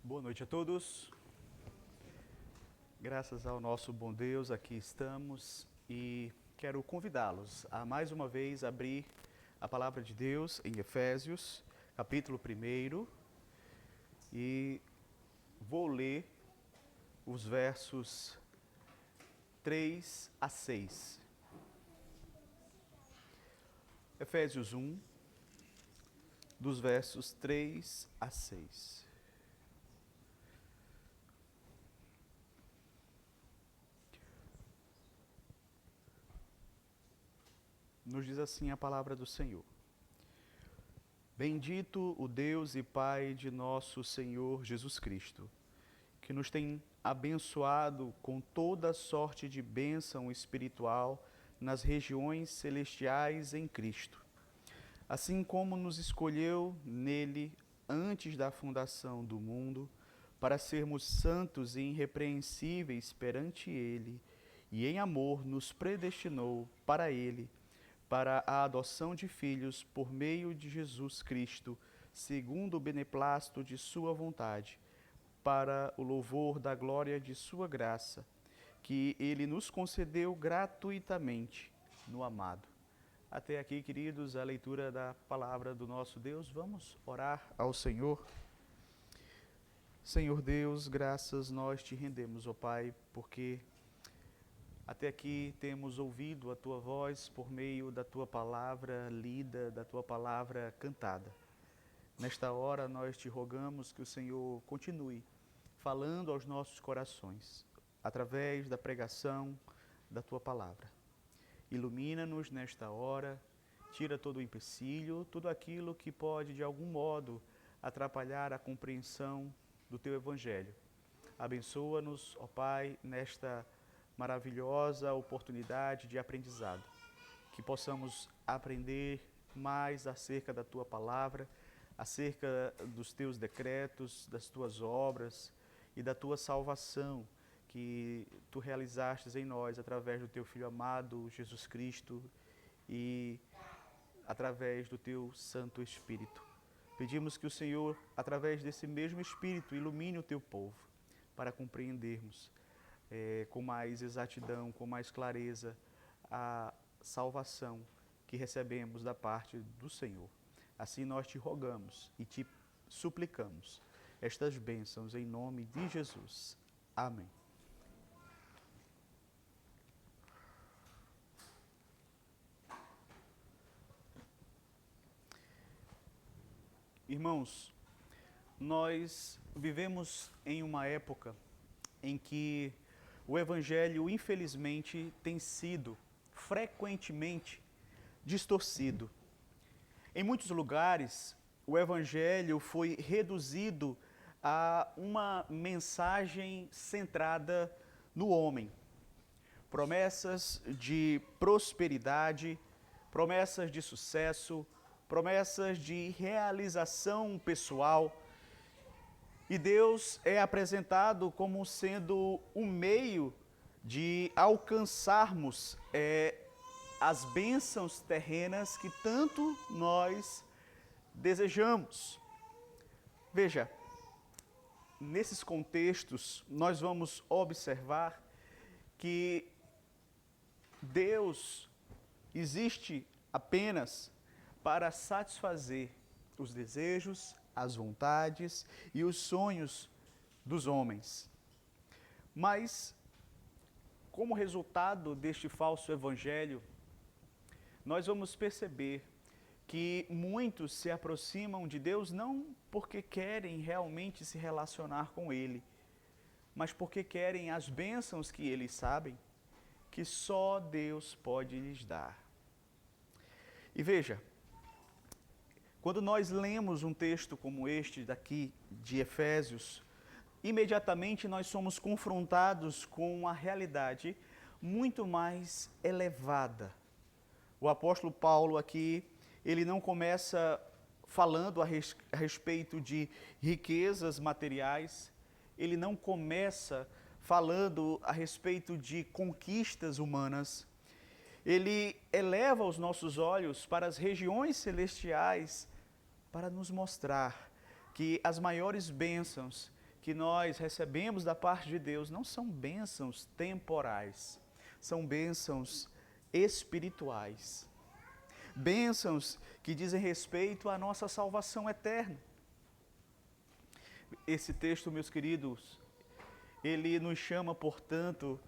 Boa noite a todos. Graças ao nosso bom Deus, aqui estamos e quero convidá-los a mais uma vez abrir a palavra de Deus em Efésios, capítulo 1, e vou ler os versos 3 a 6. Efésios 1, dos versos 3 a 6. Nos diz assim a palavra do Senhor. Bendito o Deus e Pai de nosso Senhor Jesus Cristo, que nos tem abençoado com toda sorte de bênção espiritual nas regiões celestiais em Cristo, assim como nos escolheu nele antes da fundação do mundo, para sermos santos e irrepreensíveis perante ele, e em amor nos predestinou para ele, para a adoção de filhos por meio de Jesus Cristo, segundo o beneplácito de sua vontade, para o louvor da glória de sua graça, que ele nos concedeu gratuitamente no amado. Até aqui, queridos, a leitura da palavra do nosso Deus. Vamos orar ao Senhor. Senhor Deus, graças nós te rendemos, ó Pai, porque até aqui temos ouvido a Tua voz por meio da Tua palavra lida, da Tua palavra cantada. Nesta hora nós te rogamos que o Senhor continue falando aos nossos corações, através da pregação da Tua palavra. Ilumina-nos nesta hora, tira todo o empecilho, tudo aquilo que pode de algum modo atrapalhar a compreensão do Teu Evangelho. Abençoa-nos, ó Pai, nesta maravilhosa oportunidade de aprendizado, que possamos aprender mais acerca da Tua palavra, acerca dos Teus decretos, das Tuas obras e da Tua salvação que Tu realizastes em nós através do Teu Filho amado, Jesus Cristo, e através do Teu Santo Espírito. Pedimos que o Senhor, através desse mesmo Espírito, ilumine o Teu povo para compreendermos com mais exatidão, com mais clareza, a salvação que recebemos da parte do Senhor. Assim nós te rogamos e te suplicamos estas bênçãos em nome de Jesus. Amém. Irmãos, nós vivemos em uma época em que o Evangelho, infelizmente, tem sido frequentemente distorcido. Em muitos lugares, o Evangelho foi reduzido a uma mensagem centrada no homem. Promessas de prosperidade, promessas de sucesso, promessas de realização pessoal. E Deus é apresentado como sendo um meio de alcançarmos as bênçãos terrenas que tanto nós desejamos. Veja, nesses contextos, nós vamos observar que Deus existe apenas para satisfazer os desejos, as vontades e os sonhos dos homens. Mas, como resultado deste falso evangelho, nós vamos perceber que muitos se aproximam de Deus não porque querem realmente se relacionar com Ele, mas porque querem as bênçãos que eles sabem que só Deus pode lhes dar. E veja, quando nós lemos um texto como este daqui de Efésios, imediatamente nós somos confrontados com uma realidade muito mais elevada. O apóstolo Paulo aqui, ele não começa falando a respeito de riquezas materiais, ele não começa falando a respeito de conquistas humanas. Ele eleva os nossos olhos para as regiões celestiais para nos mostrar que as maiores bênçãos que nós recebemos da parte de Deus não são bênçãos temporais, são bênçãos espirituais. Bênçãos que dizem respeito à nossa salvação eterna. Esse texto, meus queridos, ele nos chama, portanto,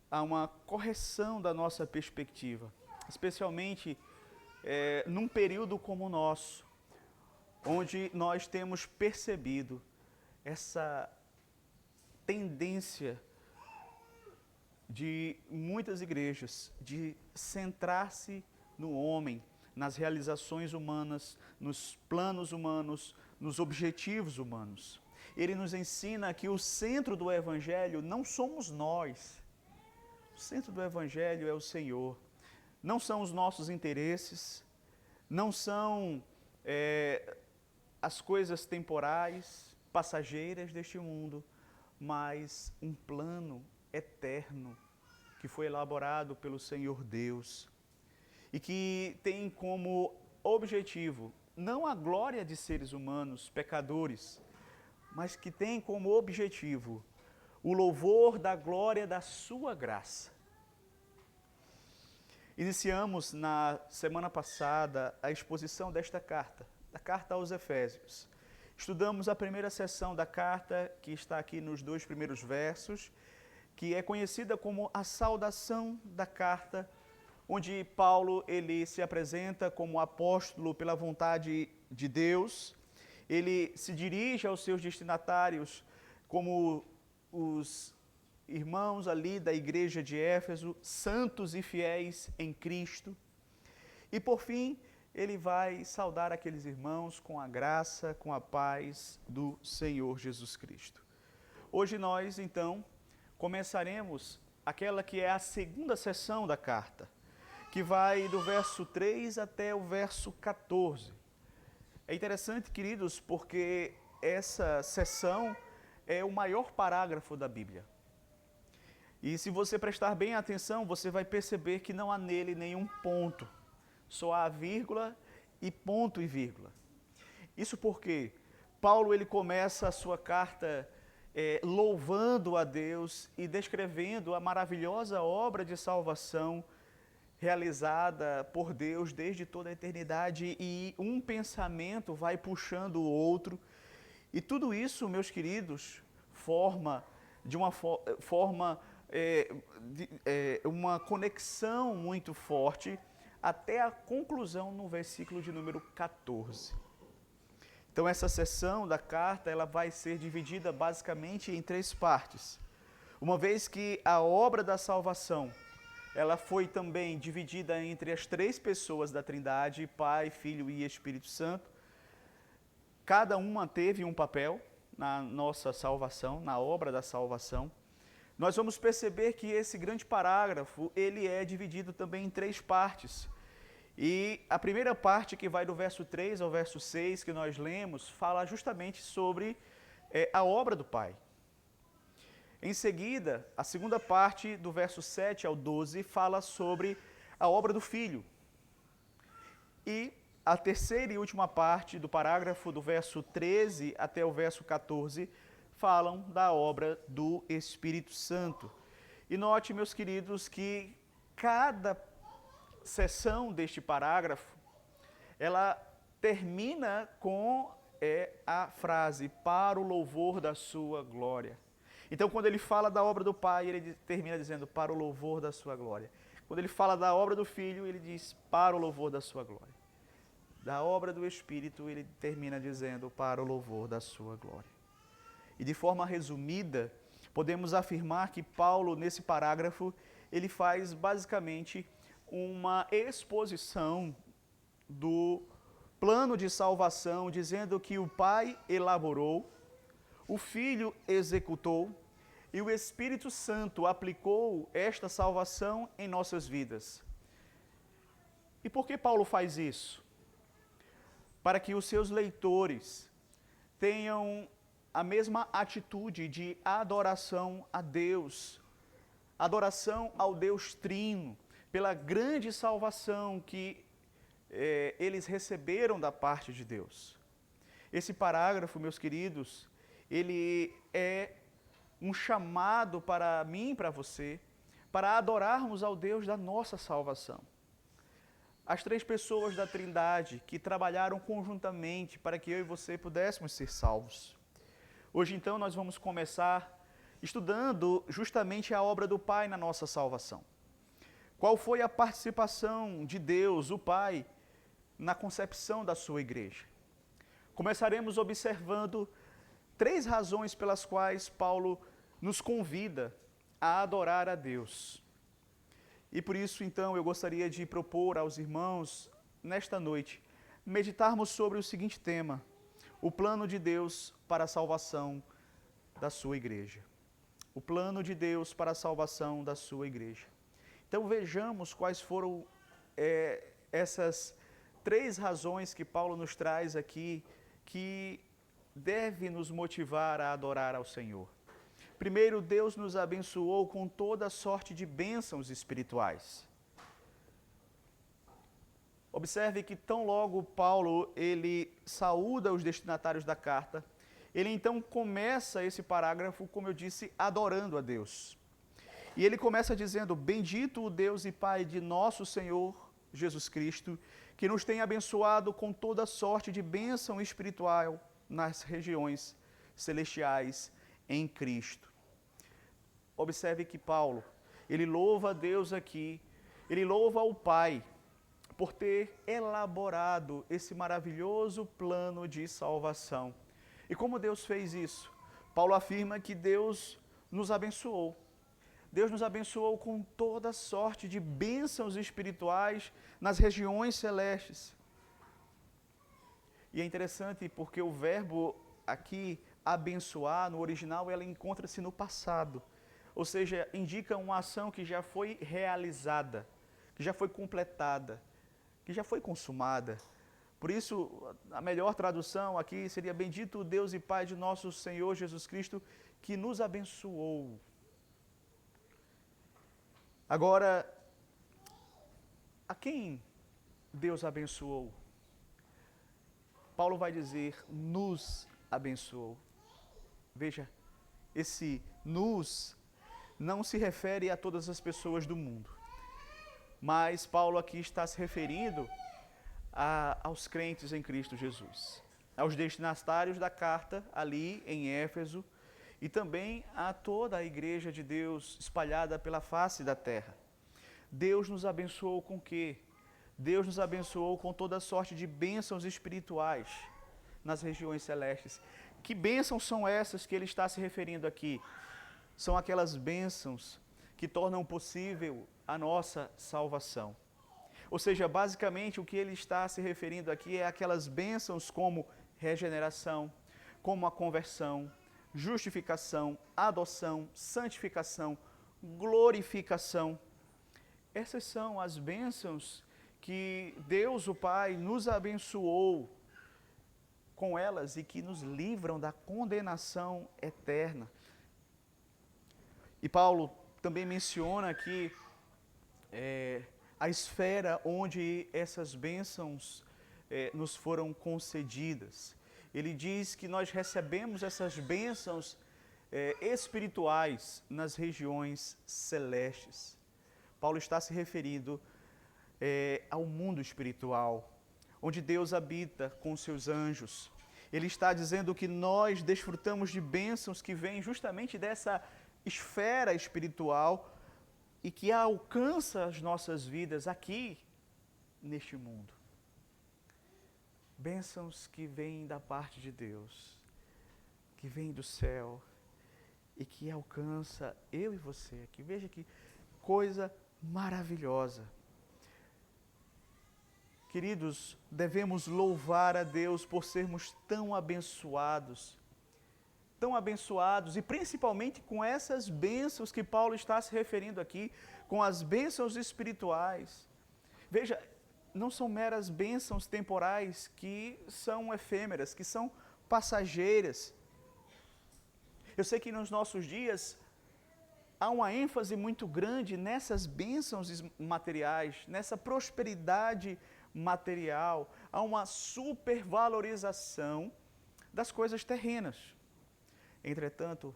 a uma correção da nossa perspectiva, especialmente num período como o nosso, onde nós temos percebido essa tendência de muitas igrejas de centrar-se no homem, nas realizações humanas, nos planos humanos, nos objetivos humanos. Ele nos ensina que o centro do Evangelho não somos nós. O centro do Evangelho é o Senhor. Não são os nossos interesses, não são as coisas temporais, passageiras deste mundo, mas um plano eterno que foi elaborado pelo Senhor Deus e que tem como objetivo não a glória de seres humanos pecadores, mas que tem como objetivo o louvor da glória da sua graça. Iniciamos na semana passada a exposição desta carta, da carta aos Efésios. Estudamos a primeira seção da carta, que está aqui nos 2 primeiros versos, que é conhecida como a saudação da carta, onde Paulo ele se apresenta como apóstolo pela vontade de Deus. Ele se dirige aos seus destinatários como os irmãos ali da igreja de Éfeso, santos e fiéis em Cristo. E por fim, ele vai saudar aqueles irmãos com a graça, com a paz do Senhor Jesus Cristo. Hoje nós, então, começaremos aquela que é a segunda seção da carta, que vai do verso 3 até o verso 14. É interessante, queridos, porque essa seção é o maior parágrafo da Bíblia. E se você prestar bem atenção, você vai perceber que não há nele nenhum ponto. Só há vírgula e ponto e vírgula. Isso porque Paulo ele começa a sua carta louvando a Deus e descrevendo a maravilhosa obra de salvação realizada por Deus desde toda a eternidade, e um pensamento vai puxando o outro. E tudo isso, meus queridos, forma uma conexão muito forte até a conclusão no versículo de número 14. Então essa seção da carta ela vai ser dividida basicamente em 3 partes. Uma vez que a obra da salvação ela foi também dividida entre as 3 pessoas da Trindade, Pai, Filho e Espírito Santo. Cada uma teve um papel na nossa salvação, na obra da salvação. Nós vamos perceber que esse grande parágrafo, ele é dividido também em 3 partes. E a primeira parte, que vai do verso 3 ao verso 6, que nós lemos, fala justamente sobre a obra do Pai. Em seguida, a segunda parte, do verso 7 ao 12, fala sobre a obra do Filho. E a terceira e última parte do parágrafo, do verso 13 até o verso 14, falam da obra do Espírito Santo. E note, meus queridos, que cada seção deste parágrafo, ela termina com a frase, para o louvor da sua glória. Então, quando ele fala da obra do Pai, ele termina dizendo, para o louvor da sua glória. Quando ele fala da obra do Filho, ele diz, para o louvor da sua glória. Da obra do Espírito, ele termina dizendo, para o louvor da sua glória. E de forma resumida, podemos afirmar que Paulo, nesse parágrafo, ele faz basicamente uma exposição do plano de salvação, dizendo que o Pai elaborou, o Filho executou e o Espírito Santo aplicou esta salvação em nossas vidas. E por que Paulo faz isso? Para que os seus leitores tenham a mesma atitude de adoração a Deus, adoração ao Deus Trino, pela grande salvação que eles receberam da parte de Deus. Esse parágrafo, meus queridos, ele é um chamado para mim e para você, para adorarmos ao Deus da nossa salvação. As três pessoas da Trindade que trabalharam conjuntamente para que eu e você pudéssemos ser salvos. Hoje, então, nós vamos começar estudando justamente a obra do Pai na nossa salvação. Qual foi a participação de Deus, o Pai, na concepção da sua igreja? Começaremos observando três razões pelas quais Paulo nos convida a adorar a Deus. E por isso, então, eu gostaria de propor aos irmãos, nesta noite, meditarmos sobre o seguinte tema: o plano de Deus para a salvação da sua igreja. O plano de Deus para a salvação da sua igreja. Então vejamos quais foram essas três razões que Paulo nos traz aqui, que deve nos motivar a adorar ao Senhor. Primeiro, Deus nos abençoou com toda sorte de bênçãos espirituais. Observe que tão logo Paulo, ele saúda os destinatários da carta, ele então começa esse parágrafo, como eu disse, adorando a Deus. E ele começa dizendo: bendito o Deus e Pai de nosso Senhor Jesus Cristo, que nos tem abençoado com toda sorte de bênção espiritual nas regiões celestiais em Cristo. Observe que Paulo, ele louva a Deus aqui, ele louva o Pai por ter elaborado esse maravilhoso plano de salvação. E como Deus fez isso? Paulo afirma que Deus nos abençoou. Deus nos abençoou com toda sorte de bênçãos espirituais nas regiões celestes. E é interessante porque o verbo aqui, abençoar, no original, ela encontra-se no passado. Ou seja, indica uma ação que já foi realizada, que já foi completada, que já foi consumada. Por isso, a melhor tradução aqui seria: bendito o Deus e Pai de nosso Senhor Jesus Cristo, que nos abençoou. Agora, a quem Deus abençoou? Paulo vai dizer: nos abençoou. Veja, esse nos não se refere a todas as pessoas do mundo, mas Paulo aqui está se referindo aos crentes em Cristo Jesus, aos destinatários da carta ali em Éfeso e também a toda a igreja de Deus espalhada pela face da terra. Deus nos abençoou com o quê? Deus nos abençoou com toda sorte de bênçãos espirituais nas regiões celestes. Que bênçãos são essas que ele está se referindo aqui? São aquelas bênçãos que tornam possível a nossa salvação. Ou seja, basicamente o que ele está se referindo aqui é aquelas bênçãos como regeneração, como a conversão, justificação, adoção, santificação, glorificação. Essas são as bênçãos que Deus, o Pai, nos abençoou com elas e que nos livram da condenação eterna. E Paulo também menciona aqui a esfera onde essas bênçãos nos foram concedidas. Ele diz que nós recebemos essas bênçãos espirituais nas regiões celestes. Paulo está se referindo ao mundo espiritual, onde Deus habita com seus anjos. Ele está dizendo que nós desfrutamos de bênçãos que vêm justamente dessa esfera espiritual e que alcança as nossas vidas aqui, neste mundo. Bênçãos que vêm da parte de Deus, que vêm do céu e que alcança eu e você aqui. Veja que coisa maravilhosa. Queridos, devemos louvar a Deus por sermos tão abençoados e principalmente com essas bênçãos que Paulo está se referindo aqui, com as bênçãos espirituais. Veja, não são meras bênçãos temporais que são efêmeras, que são passageiras. Eu sei que nos nossos dias há uma ênfase muito grande nessas bênçãos materiais, nessa prosperidade material, há uma supervalorização das coisas terrenas. Entretanto,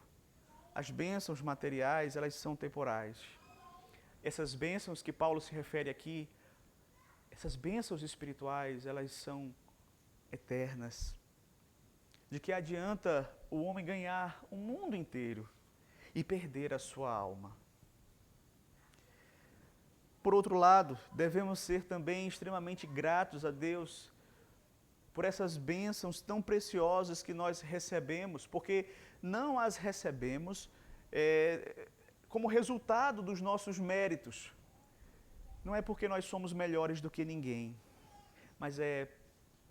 as bênçãos materiais, elas são temporais. Essas bênçãos que Paulo se refere aqui, essas bênçãos espirituais, elas são eternas. De que adianta o homem ganhar o mundo inteiro e perder a sua alma? Por outro lado, devemos ser também extremamente gratos a Deus por essas bênçãos tão preciosas que nós recebemos, porque não as recebemos como resultado dos nossos méritos. Não é porque nós somos melhores do que ninguém, mas é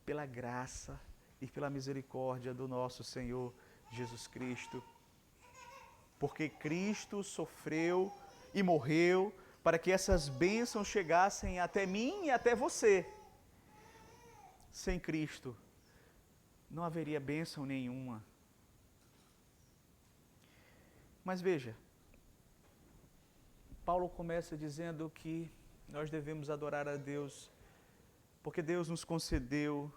pela graça e pela misericórdia do nosso Senhor Jesus Cristo. Porque Cristo sofreu e morreu para que essas bênçãos chegassem até mim e até você. Sem Cristo, não haveria bênção nenhuma. Mas veja, Paulo começa dizendo que nós devemos adorar a Deus, porque Deus nos concedeu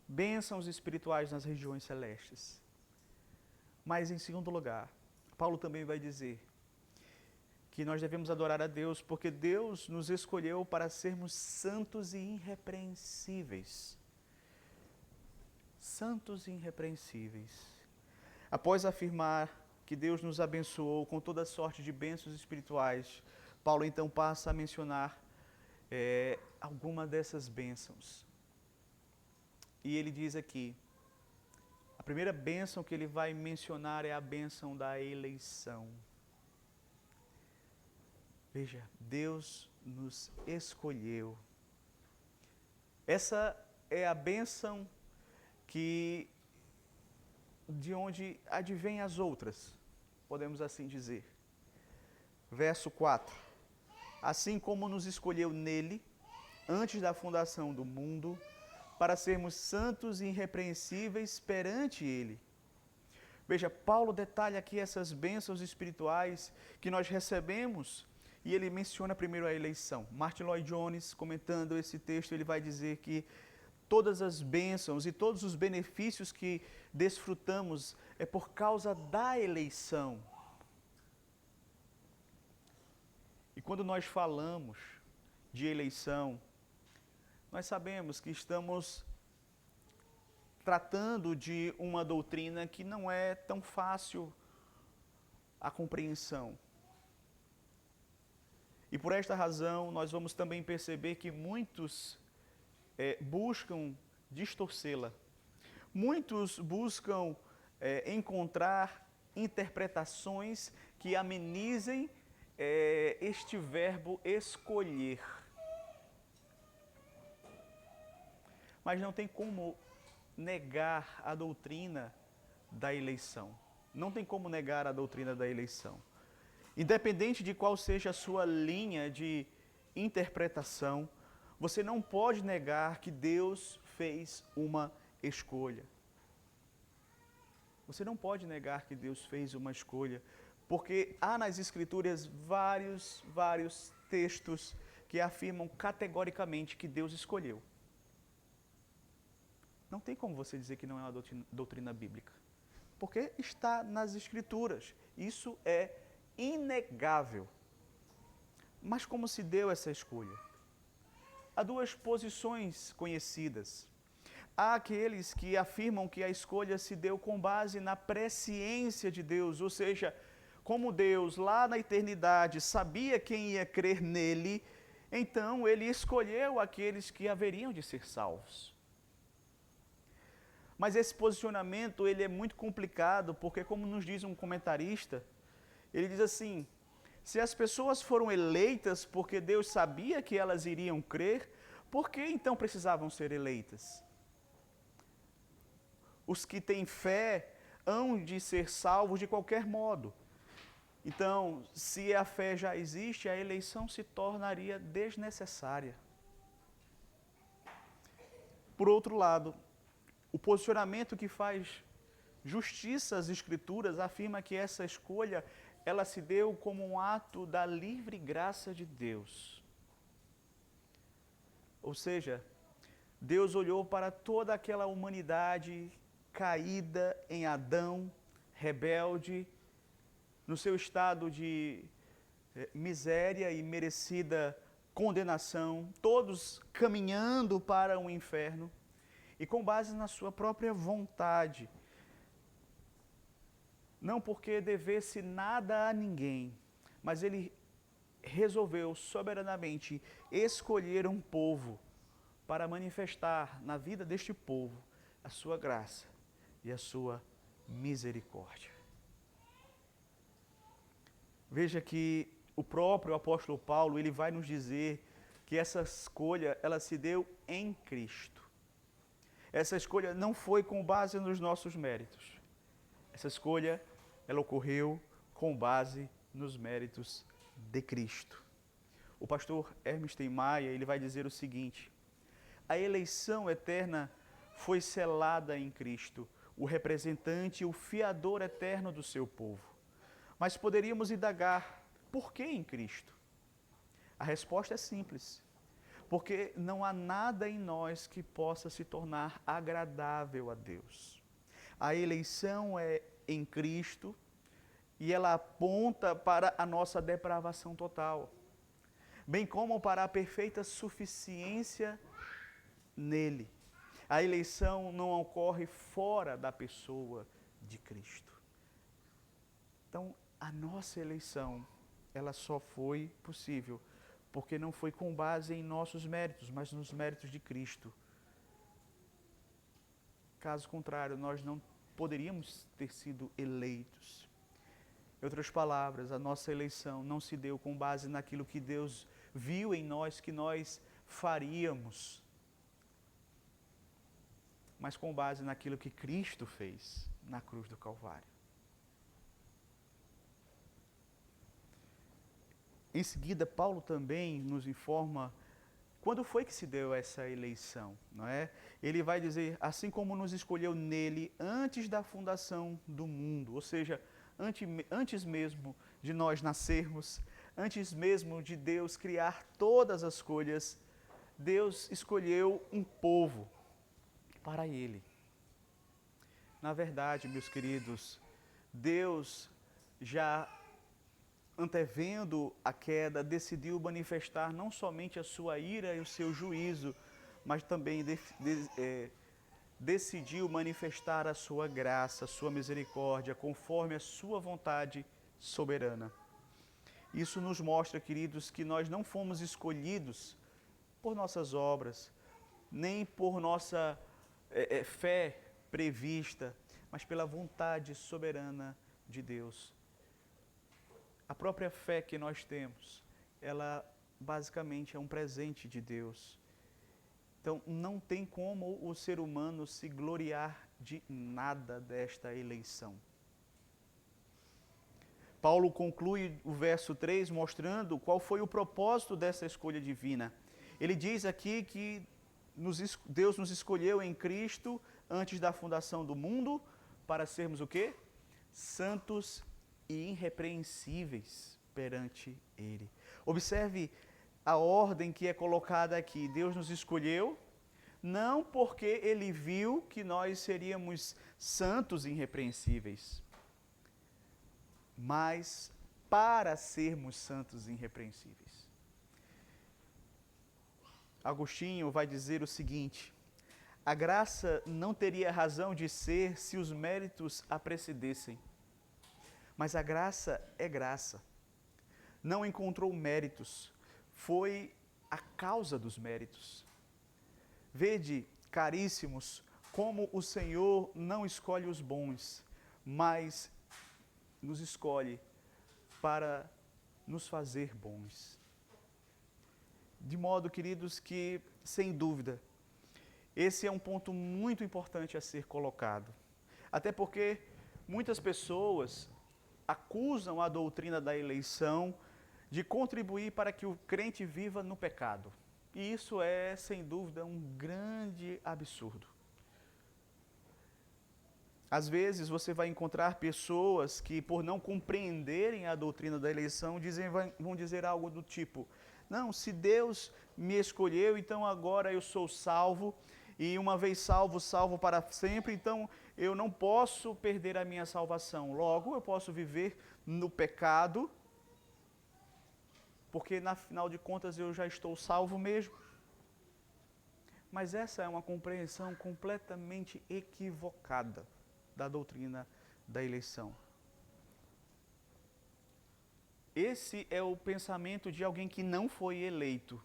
bênçãos espirituais nas regiões celestes. Mas, em segundo lugar, Paulo também vai dizer que nós devemos adorar a Deus porque Deus nos escolheu para sermos santos e irrepreensíveis. Santos e irrepreensíveis. Após afirmar que Deus nos abençoou com toda sorte de bênçãos espirituais, Paulo então passa a mencionar alguma dessas bênçãos. E ele diz aqui, a primeira bênção que ele vai mencionar é a bênção da eleição. Veja, Deus nos escolheu. Essa é a bênção de onde advém as outras, podemos assim dizer. Verso 4. Assim como nos escolheu nele, antes da fundação do mundo, para sermos santos e irrepreensíveis perante ele. Veja, Paulo detalha aqui essas bênçãos espirituais que nós recebemos. E ele menciona primeiro a eleição. Martin Lloyd Jones, comentando esse texto, ele vai dizer que todas as bênçãos e todos os benefícios que desfrutamos é por causa da eleição. E quando nós falamos de eleição, nós sabemos que estamos tratando de uma doutrina que não é tão fácil a compreensão. E por esta razão, nós vamos também perceber que muitos buscam distorcê-la. Muitos buscam encontrar interpretações que amenizem este verbo escolher. Mas não tem como negar a doutrina da eleição. Não tem como negar a doutrina da eleição. Independente de qual seja a sua linha de interpretação, você não pode negar que Deus fez uma escolha. Você não pode negar que Deus fez uma escolha, porque há nas Escrituras vários textos que afirmam categoricamente que Deus escolheu. Não tem como você dizer que não é uma doutrina bíblica, porque está nas Escrituras. Isso é inegável. Mas como se deu essa escolha? Há duas posições conhecidas. Há aqueles que afirmam que a escolha se deu com base na presciência de Deus, ou seja, como Deus lá na eternidade sabia quem ia crer nele, então ele escolheu aqueles que haveriam de ser salvos. Mas esse posicionamento ele é muito complicado, porque como nos diz um comentarista, ele diz assim, se as pessoas foram eleitas porque Deus sabia que elas iriam crer, por que então precisavam ser eleitas? Os que têm fé hão de ser salvos de qualquer modo. Então, se a fé já existe, a eleição se tornaria desnecessária. Por outro lado, o posicionamento que faz justiça às Escrituras afirma que essa escolha ela se deu como um ato da livre graça de Deus. Ou seja, Deus olhou para toda aquela humanidade caída em Adão, rebelde, no seu estado de miséria e merecida condenação, todos caminhando para o inferno, e com base na sua própria vontade, não porque devesse nada a ninguém, mas ele resolveu soberanamente escolher um povo para manifestar na vida deste povo a sua graça e a sua misericórdia. Veja que o próprio apóstolo Paulo, ele vai nos dizer que essa escolha, ela se deu em Cristo. Essa escolha não foi com base nos nossos méritos. Essa escolha, ela ocorreu com base nos méritos de Cristo. O pastor Hermes Maia, ele vai dizer o seguinte: a eleição eterna foi selada em Cristo, o representante e o fiador eterno do seu povo. Mas poderíamos indagar, por que em Cristo? A resposta é simples. Porque não há nada em nós que possa se tornar agradável a Deus. A eleição é em Cristo e ela aponta para a nossa depravação total, bem como para a perfeita suficiência nele. A eleição não ocorre fora da pessoa de Cristo. Então, a nossa eleição, ela só foi possível porque não foi com base em nossos méritos, mas nos méritos de Cristo. Caso contrário, nós não poderíamos ter sido eleitos. Em outras palavras, a nossa eleição não se deu com base naquilo que Deus viu em nós que nós faríamos, mas com base naquilo que Cristo fez na cruz do Calvário. Em seguida, Paulo também nos informa quando foi que se deu essa eleição, não é? Ele vai dizer, assim como nos escolheu nele antes da fundação do mundo, ou seja, antes mesmo de nós nascermos, antes mesmo de Deus criar todas as coisas, Deus escolheu um povo para ele. Na verdade, meus queridos, Deus já antevendo a queda, decidiu manifestar não somente a sua ira e o seu juízo, mas também decidiu manifestar a sua graça, a sua misericórdia, conforme a sua vontade soberana. Isso nos mostra, queridos, que nós não fomos escolhidos por nossas obras, nem por nossa fé prevista, mas pela vontade soberana de Deus. A própria fé que nós temos, ela basicamente é um presente de Deus. Então, não tem como o ser humano se gloriar de nada desta eleição. Paulo conclui o verso 3 mostrando qual foi o propósito dessa escolha divina. Ele diz aqui que Deus nos escolheu em Cristo antes da fundação do mundo para sermos o quê? Santos e irrepreensíveis perante Ele. Observe a ordem que é colocada aqui. Deus nos escolheu, não porque Ele viu que nós seríamos santos e irrepreensíveis, mas para sermos santos e irrepreensíveis. Agostinho vai dizer o seguinte: a graça não teria razão de ser se os méritos a precedessem. Mas a graça é graça. Não encontrou méritos, foi a causa dos méritos. Vede, caríssimos, como o Senhor não escolhe os bons, mas nos escolhe para nos fazer bons. De modo, queridos, que, sem dúvida, esse é um ponto muito importante a ser colocado. Até porque muitas pessoas acusam a doutrina da eleição de contribuir para que o crente viva no pecado. E isso é, sem dúvida, um grande absurdo. Às vezes você vai encontrar pessoas que, por não compreenderem a doutrina da eleição, vão dizer algo do tipo: não, se Deus me escolheu, então agora eu sou salvo, e uma vez salvo, salvo para sempre, então eu não posso perder a minha salvação. Logo, eu posso viver no pecado, porque, na final de contas, eu já estou salvo mesmo. Mas essa é uma compreensão completamente equivocada da doutrina da eleição. Esse é o pensamento de alguém que não foi eleito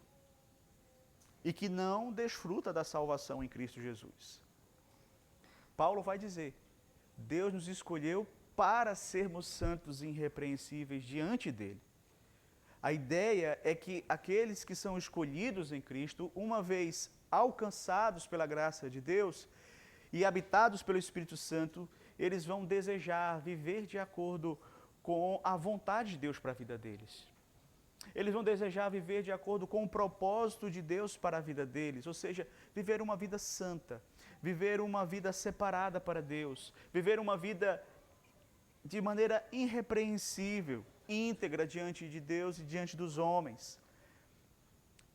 e que não desfruta da salvação em Cristo Jesus. Paulo vai dizer: Deus nos escolheu para sermos santos e irrepreensíveis diante dele. A ideia é que aqueles que são escolhidos em Cristo, uma vez alcançados pela graça de Deus e habitados pelo Espírito Santo, eles vão desejar viver de acordo com a vontade de Deus para a vida deles. Eles vão desejar viver de acordo com o propósito de Deus para a vida deles, ou seja, viver uma vida santa, viver uma vida separada para Deus, viver uma vida de maneira irrepreensível, íntegra diante de Deus e diante dos homens.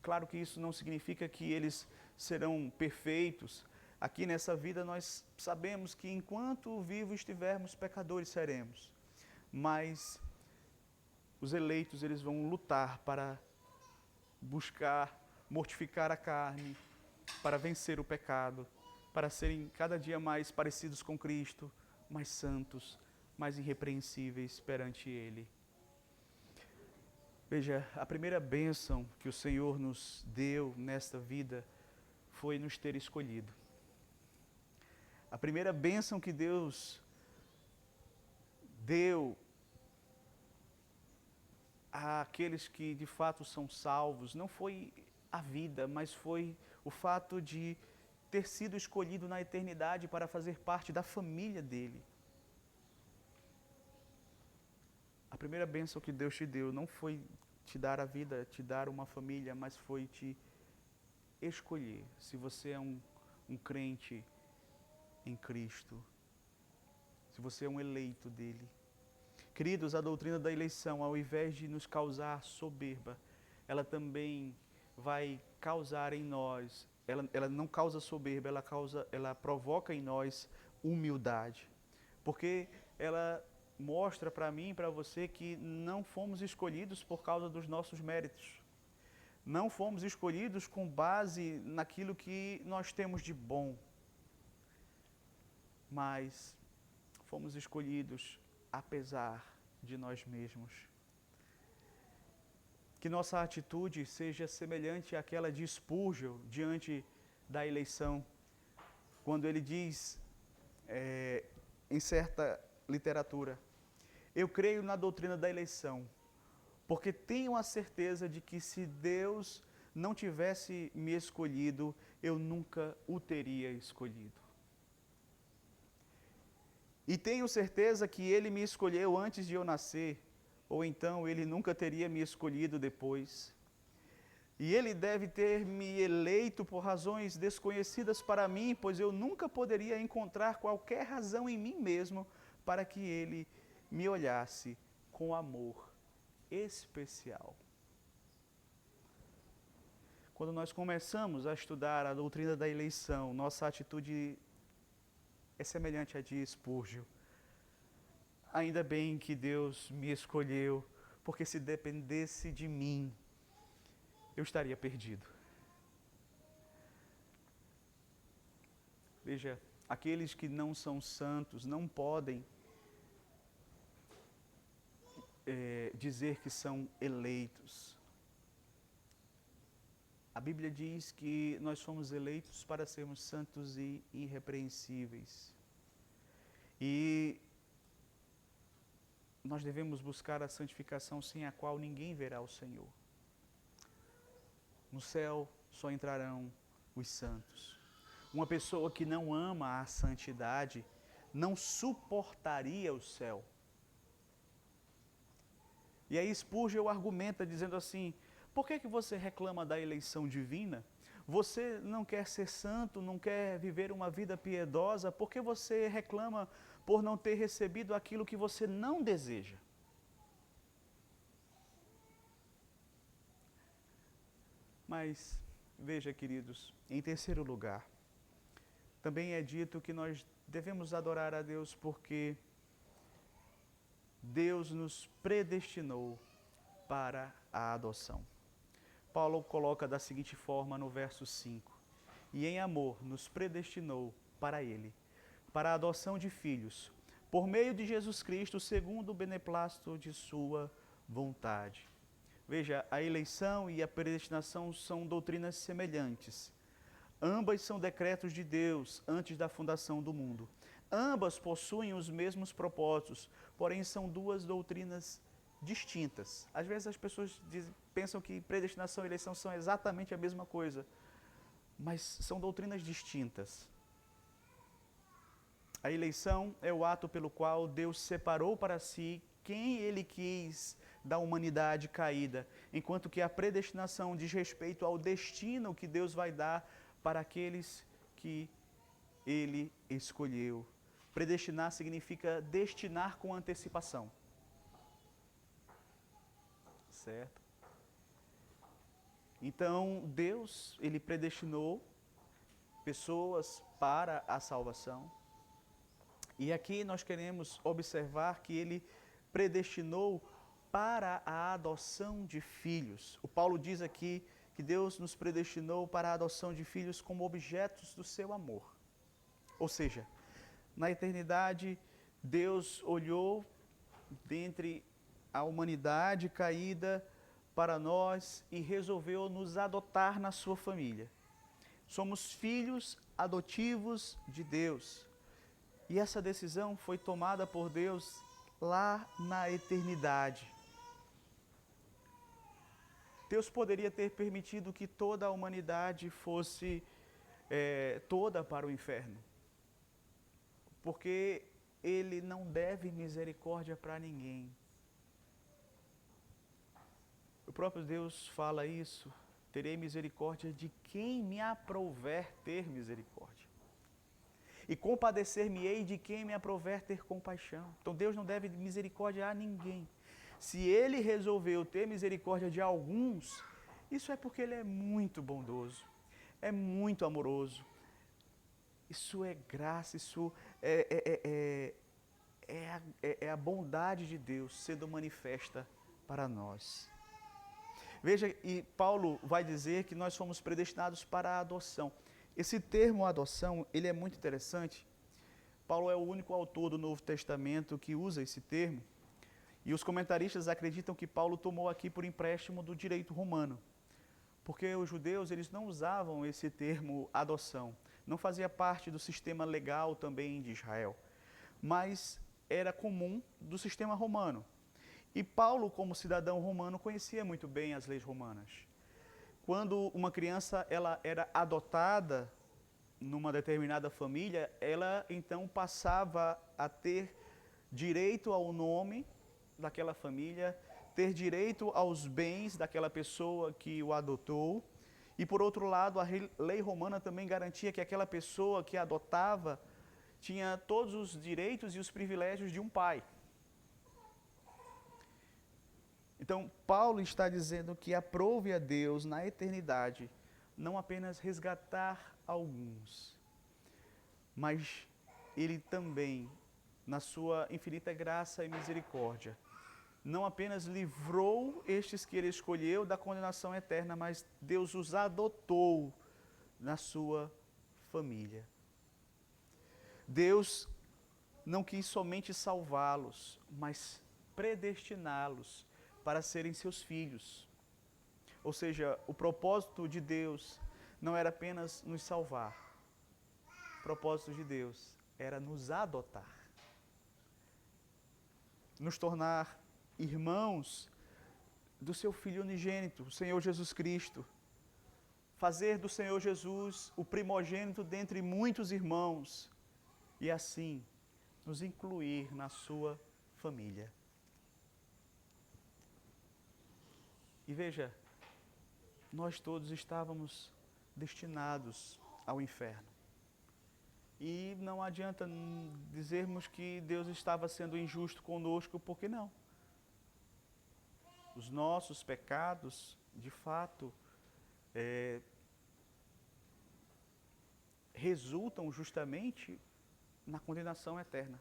Claro que isso não significa que eles serão perfeitos. Aqui nessa vida nós sabemos que enquanto vivos estivermos, pecadores seremos. Mas os eleitos, eles vão lutar para buscar mortificar a carne, para vencer o pecado, para serem cada dia mais parecidos com Cristo, mais santos, mais irrepreensíveis perante Ele. Veja, a primeira bênção que o Senhor nos deu nesta vida foi nos ter escolhido. A primeira bênção que Deus deu àqueles que de fato são salvos não foi a vida, mas foi o fato de ter sido escolhido na eternidade para fazer parte da família dele. A primeira bênção que Deus te deu não foi te dar a vida, te dar uma família, mas foi te escolher. Se você é um crente em Cristo, se você é um eleito dele. Queridos, a doutrina da eleição, ao invés de nos causar soberba, ela também vai causar em nós, ela não causa soberba, ela provoca em nós humildade. Porque ela mostra para mim e para você que não fomos escolhidos por causa dos nossos méritos. Não fomos escolhidos com base naquilo que nós temos de bom. Mas fomos escolhidos apesar de nós mesmos. Que nossa atitude seja semelhante àquela de Spurgeon diante da eleição, quando ele diz, em certa literatura: eu creio na doutrina da eleição, porque tenho a certeza de que se Deus não tivesse me escolhido, eu nunca o teria escolhido. E tenho certeza que Ele me escolheu antes de eu nascer, ou então Ele nunca teria me escolhido depois. E Ele deve ter me eleito por razões desconhecidas para mim, pois eu nunca poderia encontrar qualquer razão em mim mesmo para que Ele me olhasse com amor especial. Quando nós começamos a estudar a doutrina da eleição, nossa atitude é semelhante à de Spurgeon. Ainda bem que Deus me escolheu, porque se dependesse de mim, eu estaria perdido. Veja, aqueles que não são santos não podem dizer que são eleitos. A Bíblia diz que nós somos eleitos para sermos santos e irrepreensíveis. E nós devemos buscar a santificação sem a qual ninguém verá o Senhor. No céu só entrarão os santos. Uma pessoa que não ama a santidade não suportaria o céu. E aí Spurgeon argumenta dizendo assim: por que você reclama da eleição divina? Você não quer ser santo, não quer viver uma vida piedosa, por que você reclama por não ter recebido aquilo que você não deseja? Mas, veja, queridos, em terceiro lugar, Também é dito que nós devemos adorar a Deus porque Deus nos predestinou para a adoção. Paulo coloca da seguinte forma no verso 5: e em amor nos predestinou para Ele, para a adoção de filhos, por meio de Jesus Cristo, segundo o beneplácito de sua vontade. Veja, a eleição e a predestinação são doutrinas semelhantes. Ambas são decretos de Deus antes da fundação do mundo. Ambas possuem os mesmos propósitos, porém são duas doutrinas distintas. Às vezes as pessoas pensam que predestinação e eleição são exatamente a mesma coisa, mas são doutrinas distintas. A eleição é o ato pelo qual Deus separou para si quem Ele quis da humanidade caída, enquanto que a predestinação diz respeito ao destino que Deus vai dar para aqueles que Ele escolheu. Predestinar significa destinar com antecipação. Certo? Então, Deus, Ele predestinou pessoas para a salvação. E aqui nós queremos observar que Ele predestinou para a adoção de filhos. O Paulo diz aqui que Deus nos predestinou para a adoção de filhos como objetos do seu amor. Ou seja, na eternidade, Deus olhou dentre a humanidade caída para nós e resolveu nos adotar na sua família. Somos filhos adotivos de Deus. E essa decisão foi tomada por Deus lá na eternidade. Deus poderia ter permitido que toda a humanidade fosse toda para o inferno, porque Ele não deve misericórdia para ninguém. O próprio Deus fala isso: terei misericórdia de quem me aprouver ter misericórdia, e compadecer-me-ei de quem me aprouver ter compaixão. Então Deus não deve misericórdia a ninguém. Se Ele resolveu ter misericórdia de alguns, isso é porque Ele é muito bondoso, é muito amoroso. Isso é graça, isso é a bondade de Deus sendo manifesta para nós. Veja, e Paulo vai dizer que nós fomos predestinados para a adoção. Esse termo adoção, ele é muito interessante. Paulo é o único autor do Novo Testamento que usa esse termo. E os comentaristas acreditam que Paulo tomou aqui por empréstimo do direito romano. Porque os judeus, eles não usavam esse termo adoção. Não fazia parte do sistema legal também de Israel. Mas era comum do sistema romano. E Paulo, como cidadão romano, conhecia muito bem as leis romanas. Quando uma criança ela era adotada numa determinada família, ela então passava a ter direito ao nome daquela família, ter direito aos bens daquela pessoa que o adotou. E por outro lado, a lei romana também garantia que aquela pessoa que adotava tinha todos os direitos e os privilégios de um pai. Então, Paulo está dizendo que aprove a Deus na eternidade não apenas resgatar alguns, mas Ele também, na sua infinita graça e misericórdia, não apenas livrou estes que Ele escolheu da condenação eterna, mas Deus os adotou na sua família. Deus não quis somente salvá-los, mas predestiná-los para serem seus filhos. Ou seja, o propósito de Deus não era apenas nos salvar. O propósito de Deus era nos adotar. Nos tornar irmãos do seu Filho unigênito, o Senhor Jesus Cristo. Fazer do Senhor Jesus o primogênito dentre muitos irmãos. E assim, nos incluir na sua família. E veja, nós todos estávamos destinados ao inferno. E não adianta dizermos que Deus estava sendo injusto conosco, porque não. Os nossos pecados, de fato, resultam justamente na condenação eterna.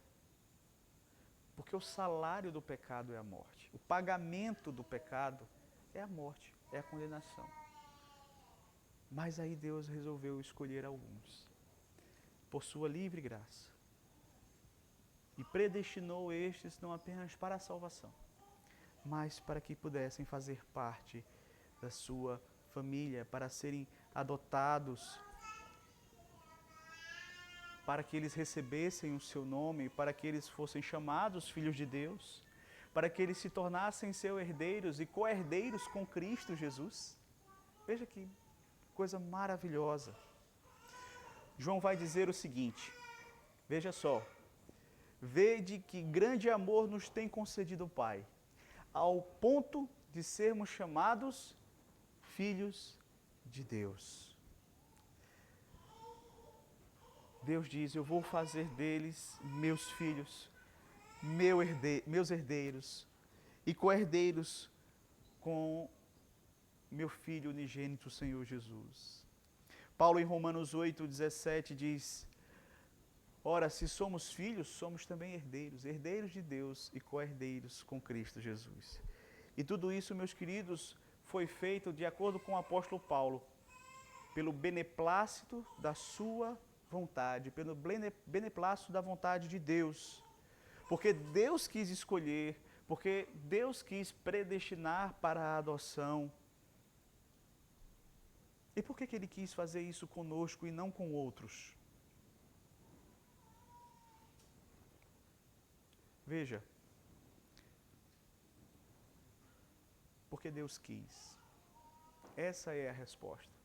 Porque o salário do pecado é a morte. O pagamento do pecado é a morte, é a condenação. Mas aí Deus resolveu escolher alguns, por sua livre graça. E predestinou estes não apenas para a salvação, mas para que pudessem fazer parte da sua família, para serem adotados, para que eles recebessem o seu nome, para que eles fossem chamados filhos de Deus, para que eles se tornassem seus herdeiros e co-herdeiros com Cristo Jesus. Veja que coisa maravilhosa. João vai dizer o seguinte, veja só, vede que grande amor nos tem concedido o Pai, ao ponto de sermos chamados filhos de Deus. Deus diz, eu vou fazer deles meus filhos, meus herdeiros e co-herdeiros com meu Filho unigênito, Senhor Jesus. Paulo em Romanos 8:17 diz, ora, se somos filhos, somos também herdeiros, herdeiros de Deus e co-herdeiros com Cristo Jesus. E tudo isso, meus queridos, foi feito de acordo com o apóstolo Paulo, pelo beneplácito da sua vontade, pelo beneplácito da vontade de Deus. Porque Deus quis escolher, porque Deus quis predestinar para a adoção. E por que Ele quis fazer isso conosco e não com outros? Veja, porque Deus quis. Essa é a resposta.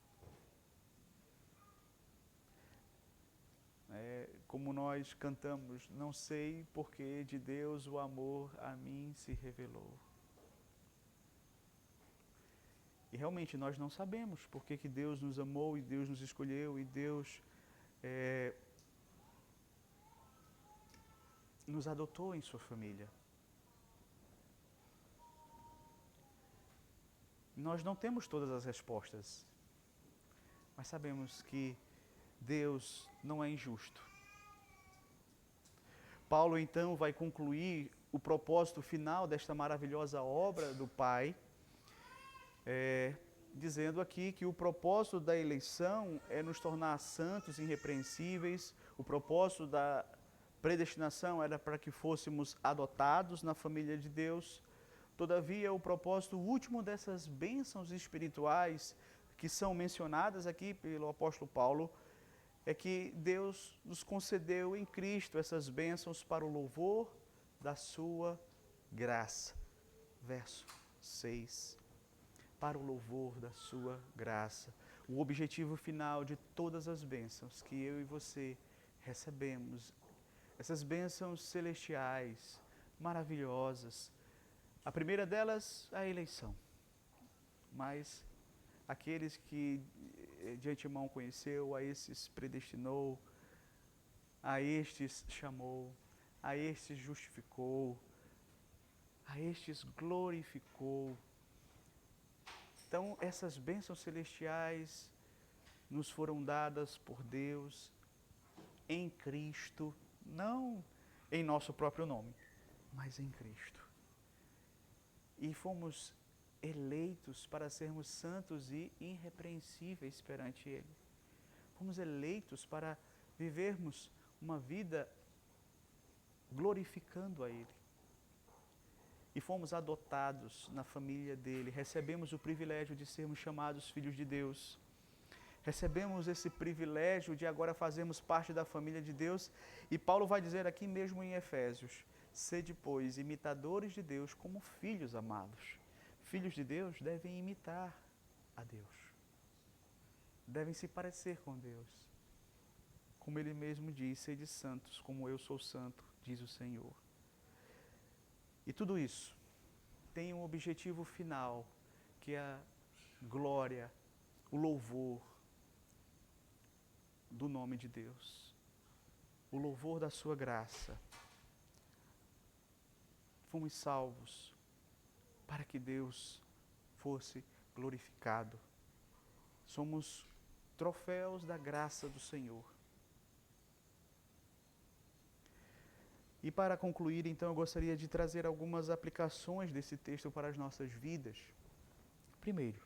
Como nós cantamos, não sei porque de Deus o amor a mim se revelou. E realmente nós não sabemos porque que Deus nos amou e Deus nos escolheu e Deus nos adotou em sua família. Nós não temos todas as respostas, mas sabemos que Deus não é injusto. Paulo então vai concluir o propósito final desta maravilhosa obra do Pai, dizendo aqui que o propósito da eleição é nos tornar santos, irrepreensíveis. O propósito da predestinação era para que fôssemos adotados na família de Deus. Todavia, o propósito último dessas bênçãos espirituais que são mencionadas aqui pelo apóstolo Paulo é que Deus nos concedeu em Cristo essas bênçãos para o louvor da sua graça. Verso 6. Para o louvor da sua graça. O objetivo final de todas as bênçãos que eu e você recebemos, essas bênçãos celestiais, maravilhosas. A primeira delas, a eleição. Mas aqueles que de antemão conheceu, a esses predestinou, a estes chamou, a estes justificou, a estes glorificou. Então, essas bênçãos celestiais nos foram dadas por Deus em Cristo, não em nosso próprio nome, mas em Cristo. E fomos eleitos para sermos santos e irrepreensíveis perante Ele. Fomos eleitos para vivermos uma vida glorificando a Ele. E fomos adotados na família dEle. Recebemos o privilégio de sermos chamados filhos de Deus. Recebemos esse privilégio de agora fazermos parte da família de Deus. E Paulo vai dizer aqui mesmo em Efésios, sede, pois, imitadores de Deus como filhos amados. Filhos de Deus devem imitar a Deus. Devem se parecer com Deus. Como Ele mesmo diz, sede santos, como eu sou santo, diz o Senhor. E tudo isso tem um objetivo final, que é a glória, o louvor do nome de Deus. O louvor da sua graça. Fomos salvos para que Deus fosse glorificado. Somos troféus da graça do Senhor. E para concluir, então, eu gostaria de trazer algumas aplicações desse texto para as nossas vidas. Primeiro,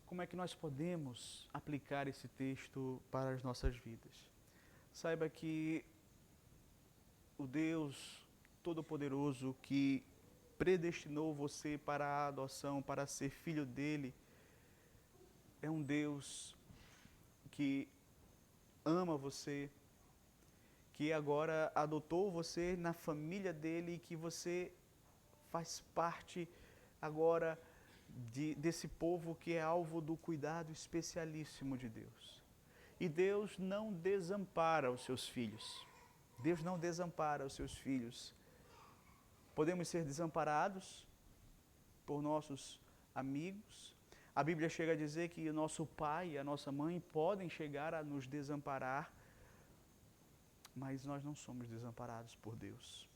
como é que nós podemos aplicar esse texto para as nossas vidas? Saiba que o Deus Todo-Poderoso que predestinou você para a adoção, para ser filho dele, é um Deus que ama você, que agora adotou você na família dele e que você faz parte agora desse povo que é alvo do cuidado especialíssimo de Deus. E Deus não desampara os seus filhos. Deus não desampara os seus filhos. Podemos ser desamparados por nossos amigos. A Bíblia chega a dizer que o nosso pai e a nossa mãe podem chegar a nos desamparar, mas nós não somos desamparados por Deus.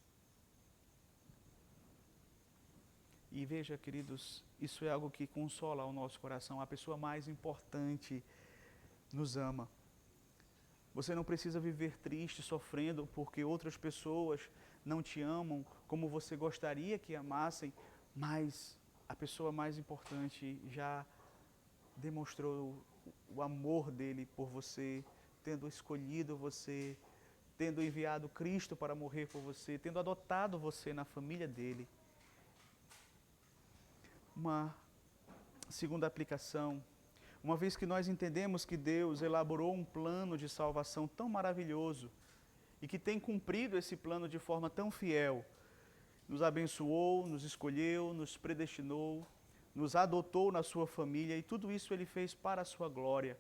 E veja, queridos, isso é algo que consola o nosso coração. A pessoa mais importante nos ama. Você não precisa viver triste, sofrendo, porque outras pessoas não te amam como você gostaria que amassem, mas a pessoa mais importante já demonstrou o amor dele por você, tendo escolhido você, tendo enviado Cristo para morrer por você, tendo adotado você na família dele. Uma segunda aplicação, uma vez que nós entendemos que Deus elaborou um plano de salvação tão maravilhoso e que tem cumprido esse plano de forma tão fiel, nos abençoou, nos escolheu, nos predestinou, nos adotou na sua família e tudo isso ele fez para a sua glória,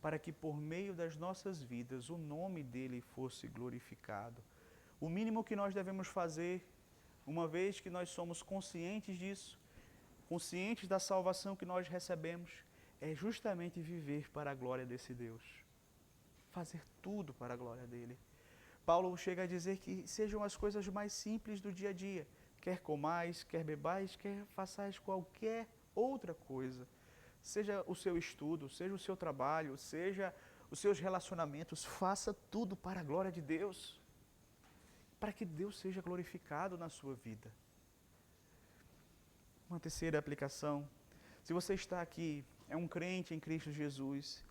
para que por meio das nossas vidas o nome dele fosse glorificado. O mínimo que nós devemos fazer, uma vez que nós somos conscientes disso, conscientes da salvação que nós recebemos, é justamente viver para a glória desse Deus. Fazer tudo para a glória dele. Paulo chega a dizer que sejam as coisas mais simples do dia a dia. Quer comais, quer bebais, quer façais qualquer outra coisa. Seja o seu estudo, seja o seu trabalho, seja os seus relacionamentos, faça tudo para a glória de Deus. Para que Deus seja glorificado na sua vida. Uma terceira aplicação. Se você está aqui, é um crente em Cristo Jesus,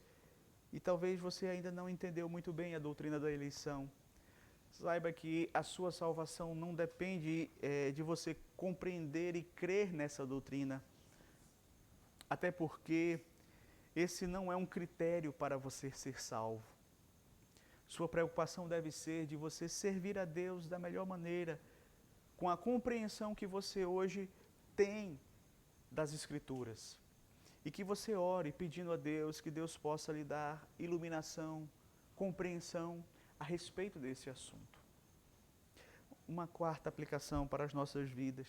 e talvez você ainda não entendeu muito bem a doutrina da eleição, saiba que a sua salvação não depende de você compreender e crer nessa doutrina, até porque esse não é um critério para você ser salvo. Sua preocupação deve ser de você servir a Deus da melhor maneira, com a compreensão que você hoje tem das Escrituras. E que você ore pedindo a Deus que Deus possa lhe dar iluminação, compreensão a respeito desse assunto. Uma quarta aplicação para as nossas vidas.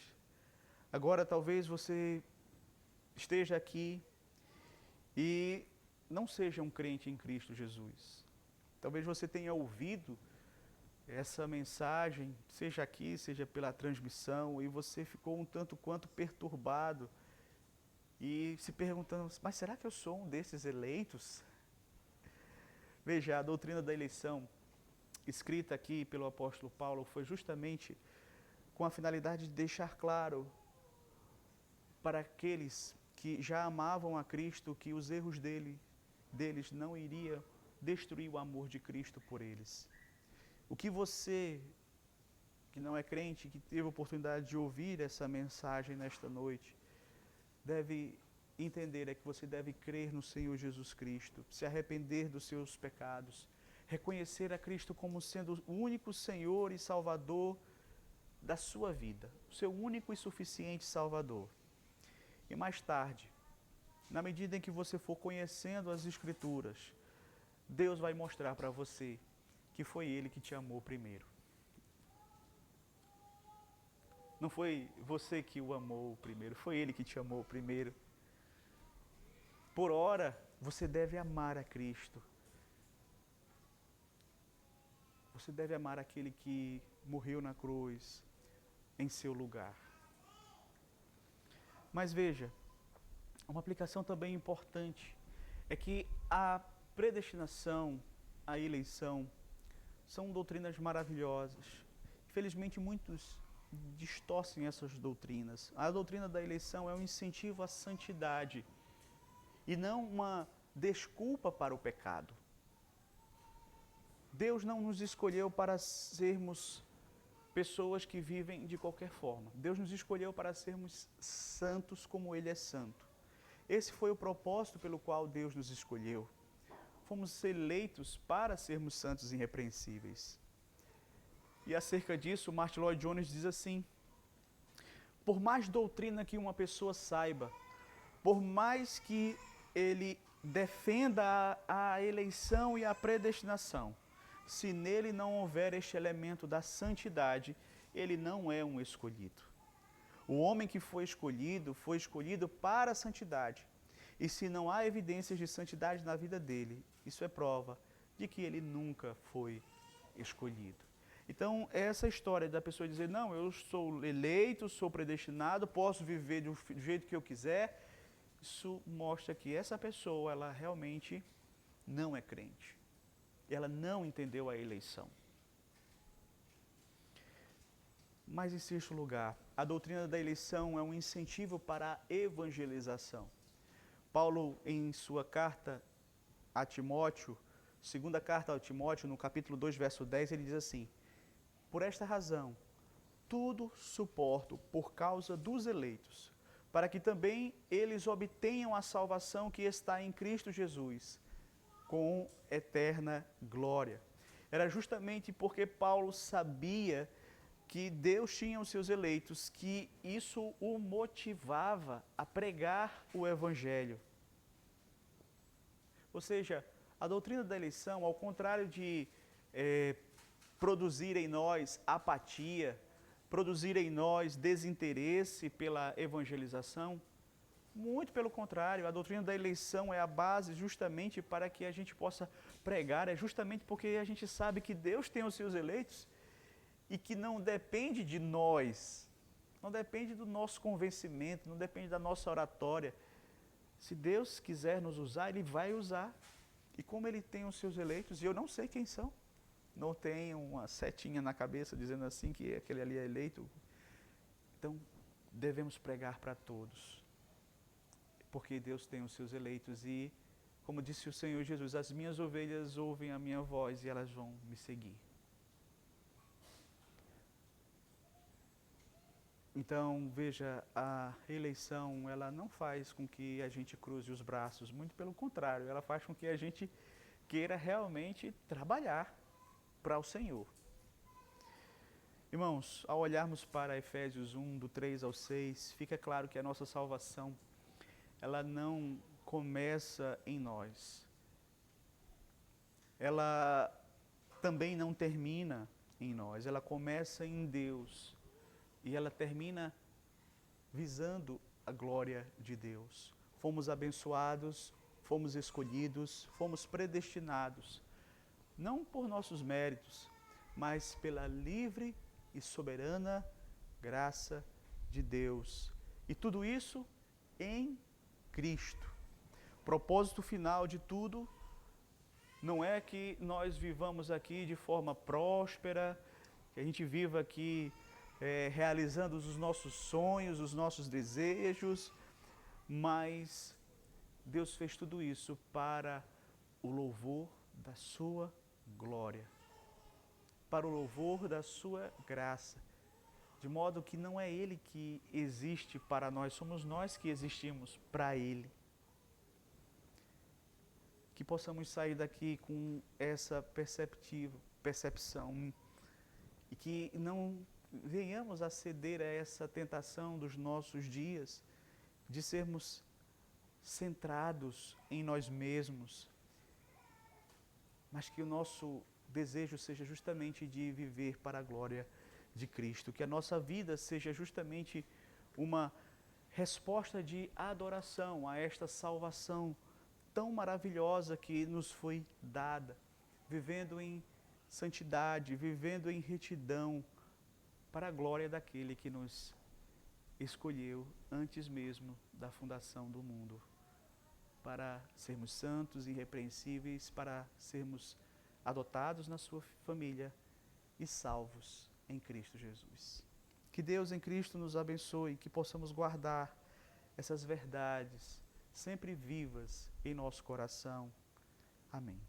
Agora talvez você esteja aqui e não seja um crente em Cristo Jesus. Talvez você tenha ouvido essa mensagem, seja aqui, seja pela transmissão, e você ficou um tanto quanto perturbado e se perguntando, mas será que eu sou um desses eleitos? Veja, a doutrina da eleição, escrita aqui pelo apóstolo Paulo, foi justamente com a finalidade de deixar claro para aqueles que já amavam a Cristo que os erros deles não iriam destruir o amor de Cristo por eles. O que você, que não é crente, que teve a oportunidade de ouvir essa mensagem nesta noite, deve entender é que você deve crer no Senhor Jesus Cristo, se arrepender dos seus pecados, reconhecer a Cristo como sendo o único Senhor e Salvador da sua vida, o seu único e suficiente Salvador. E mais tarde, na medida em que você for conhecendo as Escrituras, Deus vai mostrar para você que foi Ele que te amou primeiro. Não foi você que o amou primeiro, foi Ele que te amou primeiro. Por ora, você deve amar a Cristo. Você deve amar aquele que morreu na cruz em seu lugar. Mas veja, uma aplicação também importante é que a predestinação, a eleição, são doutrinas maravilhosas. Infelizmente, muitos distorcem essas doutrinas. A doutrina da eleição é um incentivo à santidade e não uma desculpa para o pecado. Deus não nos escolheu para sermos pessoas que vivem de qualquer forma. Deus nos escolheu para sermos santos como Ele é santo. Esse foi o propósito pelo qual Deus nos escolheu. Fomos eleitos para sermos santos e irrepreensíveis. E acerca disso, Martin Lloyd Jones diz assim: por mais doutrina que uma pessoa saiba, por mais que ele defenda a eleição e a predestinação, se nele não houver este elemento da santidade, ele não é um escolhido. O homem que foi escolhido para a santidade. E se não há evidências de santidade na vida dele, isso é prova de que ele nunca foi escolhido. Então, essa história da pessoa dizer, não, eu sou eleito, sou predestinado, posso viver do jeito que eu quiser, isso mostra que essa pessoa, ela realmente não é crente. Ela não entendeu a eleição. Mas, em sexto lugar, a doutrina da eleição é um incentivo para a evangelização. Paulo, em sua carta a Timóteo, segunda carta a Timóteo, no capítulo 2, verso 10, ele diz assim: por esta razão, tudo suporto por causa dos eleitos, para que também eles obtenham a salvação que está em Cristo Jesus, com eterna glória. Era justamente porque Paulo sabia que Deus tinha os seus eleitos, que isso o motivava a pregar o Evangelho. Ou seja, a doutrina da eleição, ao contrário de produzir em nós apatia, produzir em nós desinteresse pela evangelização, muito pelo contrário, a doutrina da eleição é a base justamente para que a gente possa pregar, é justamente porque a gente sabe que Deus tem os seus eleitos e que não depende de nós, não depende do nosso convencimento, não depende da nossa oratória. Se Deus quiser nos usar, Ele vai usar. E como Ele tem os seus eleitos, e eu não sei quem são, não tenho uma setinha na cabeça dizendo assim que aquele ali é eleito, então devemos pregar para todos. Porque Deus tem os seus eleitos e, como disse o Senhor Jesus, as minhas ovelhas ouvem a minha voz e elas vão me seguir. Então, veja, a eleição, ela não faz com que a gente cruze os braços, muito pelo contrário, ela faz com que a gente queira realmente trabalhar para o Senhor. Irmãos, ao olharmos para Efésios 1, do 3 ao 6, fica claro que a nossa salvação, ela não começa em nós. Ela também não termina em nós, ela começa em Deus. E ela termina visando a glória de Deus. Fomos abençoados, fomos escolhidos, fomos predestinados, não por nossos méritos, mas pela livre e soberana graça de Deus. E tudo isso em Cristo. O propósito final de tudo não é que nós vivamos aqui de forma próspera, que a gente viva aqui realizando os nossos sonhos, os nossos desejos, mas Deus fez tudo isso para o louvor da sua glória, para o louvor da sua graça, de modo que não é Ele que existe para nós, somos nós que existimos para Ele. Que possamos sair daqui com essa percepção e que não venhamos a ceder a essa tentação dos nossos dias, de sermos centrados em nós mesmos, mas que o nosso desejo seja justamente de viver para a glória de Cristo, que a nossa vida seja justamente uma resposta de adoração a esta salvação tão maravilhosa que nos foi dada, vivendo em santidade, vivendo em retidão, para a glória daquele que nos escolheu antes mesmo da fundação do mundo, para sermos santos e irrepreensíveis, para sermos adotados na sua família e salvos em Cristo Jesus. Que Deus em Cristo nos abençoe, que possamos guardar essas verdades sempre vivas em nosso coração. Amém.